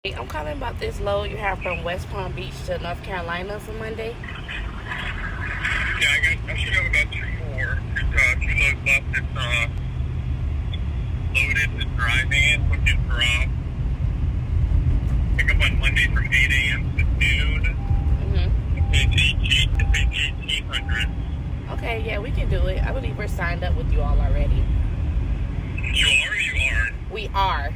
Hey, I'm calling about this load you have from West Palm Beach to North Carolina for Monday. Yeah, I should have about two more. There's two loads left. It's loaded. It's dry van, which is drop. Pick up on Monday from 8 a.m. to noon. It pays 1800. Okay, yeah, we can do it. I believe we're signed up with you all already. You are or you aren't? We are.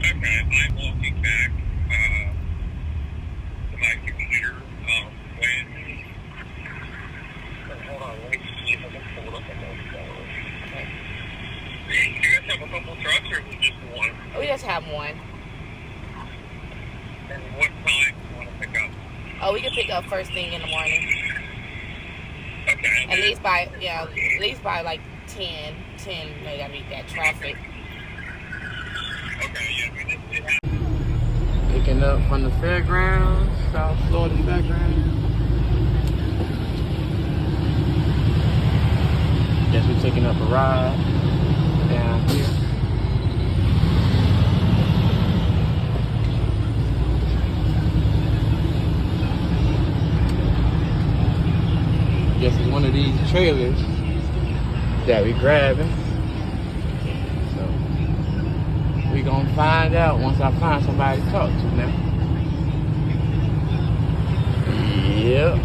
Okay, I'm walking back to my computer. When... Hold on, let me see if I can pull it up on my phone. Okay. Do you guys have a couple trucks or is it just one? We just have one. And what time do you want to pick up? Oh, we can pick up first thing in the morning. Okay. At least by like 10. You know, you gotta beat that traffic. Okay, yeah, we just did have... Picking up from the fairgrounds, South Florida fairgrounds. Guess we're taking up a ride down here. Guess it's one of these trailers that we grabbing. So we gonna find out once I find somebody to talk to now. Yep.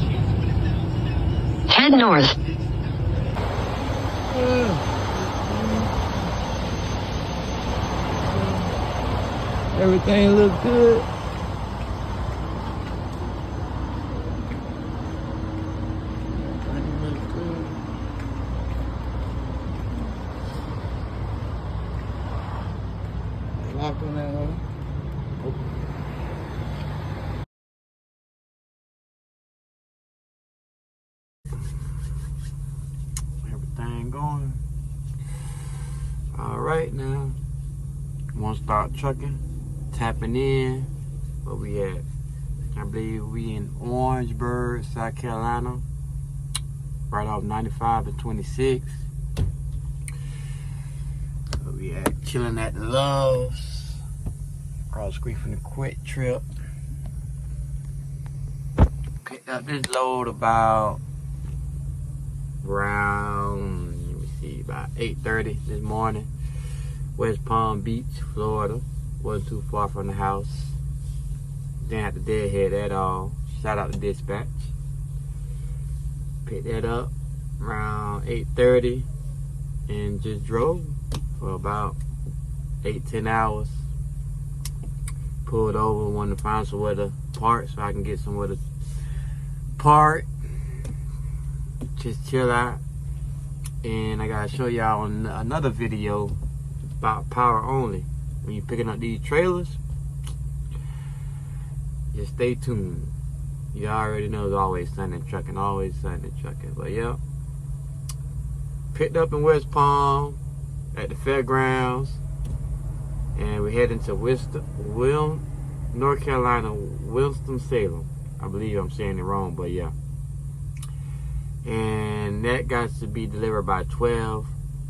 Head north. Everything look good. Everything look good. Lock on that one. Everything going. All right now. Want to start trucking, tapping in. Where we at? I believe we in Orangeburg, South Carolina. Right off 95 and 26. Where we at? Chilling at the Loves. Across the street from the Quick Trip. Picked up this load about around, let me see, about 8:30 this morning. West Palm Beach, Florida. Wasn't too far from the house. Didn't have to deadhead at all. Shout out to dispatch. Picked that up around 8:30 and just drove for about 8-10 hours. Pulled over, wanted to find somewhere to park so I can get somewhere to park. Just chill out. And I gotta show y'all another video about power only. When you're picking up these trailers, just stay tuned. You already know it's always Sunday trucking, always Sunday trucking. But yeah, picked up in West Palm at the fairgrounds, and we're heading to North Carolina, Winston-Salem. I believe I'm saying it wrong, but yeah. And that got to be delivered by 12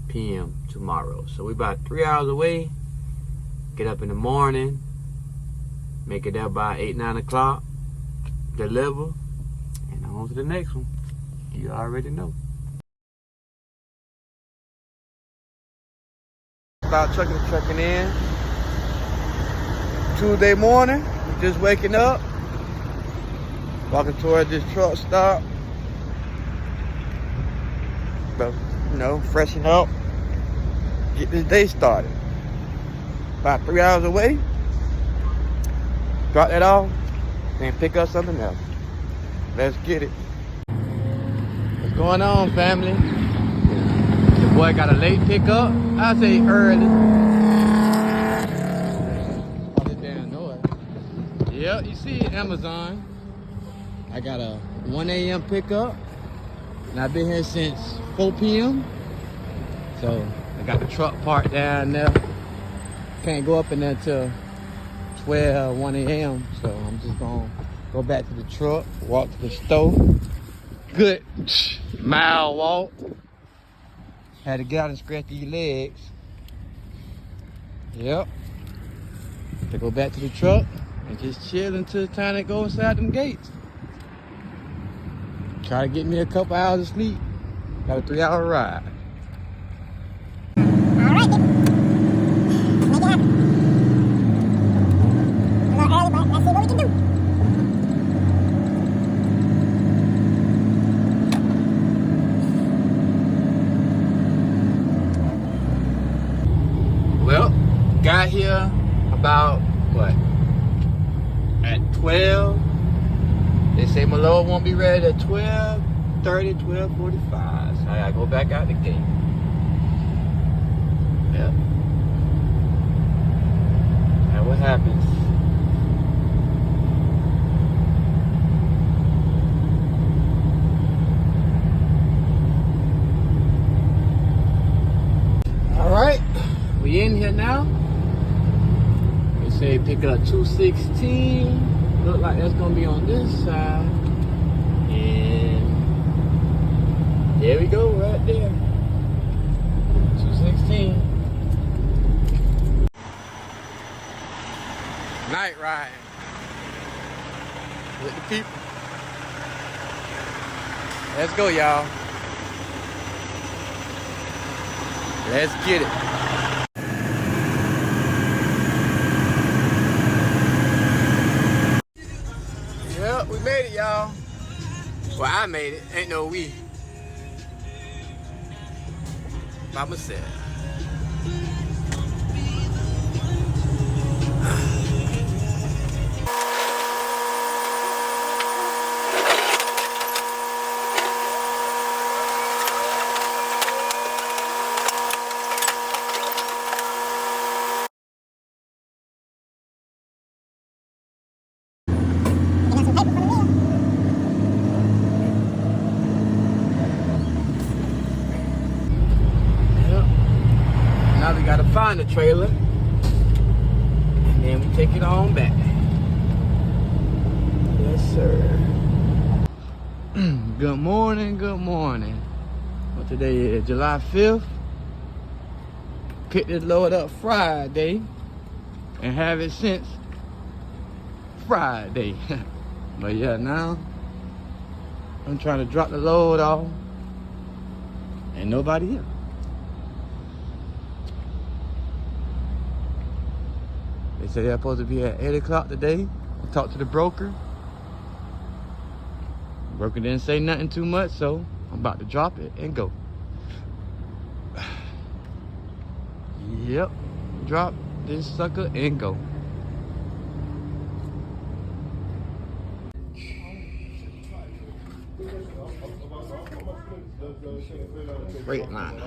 p.m. tomorrow. So we about 3 hours away. Get up in the morning, make it there by 8-9 o'clock, deliver, and on to the next one. You already know. Start trucking in. Tuesday morning, just waking up, walking toward this truck stop. But, you know, freshen up, get this day started. About 3 hours away, drop that off, and pick up something else. Let's get it. What's going on, family? Your boy got a late pickup. I say early. All this damn noise. Yep, you see it, Amazon. I got a 1 a.m. pickup, and I've been here since 4 p.m. So I got the truck parked down there. Can't go up in there until 1 a.m. So I'm just gonna go back to the truck, walk to the store. Good mile walk. Had to get out and scratch these legs. Yep. to go back to the truck and just chill until the time to go inside them gates. Try to get me a couple hours of sleep. Got a 3-hour ride. Alright, people. Make it happen. A little early, but let's see what we can do. Well, got here about, what, at 12. They say my load won't be ready at 12:30, 12:45. So I gotta go back out the gate. Yep. That's what happens. All right, we in here now. They say pick up 216. Look like that's gonna be on this side. And there we go, right there. 216. Night riding with the people. Let's go, y'all. Let's get it. Yep, we made it, y'all. Well, I made it. Ain't no we. By myself. Now we gotta find the trailer, and then we take it on back. Yes, sir. Good morning, good morning. Well, today is July 5th. Picked this load up Friday, and have it since Friday. But yeah, now I'm trying to drop the load off, and nobody here. They said they're supposed to be at 8 o'clock today. I talked to the broker. The broker didn't say nothing too much, so I'm about to drop it and go. Yep, drop this sucker and go. Freightliner.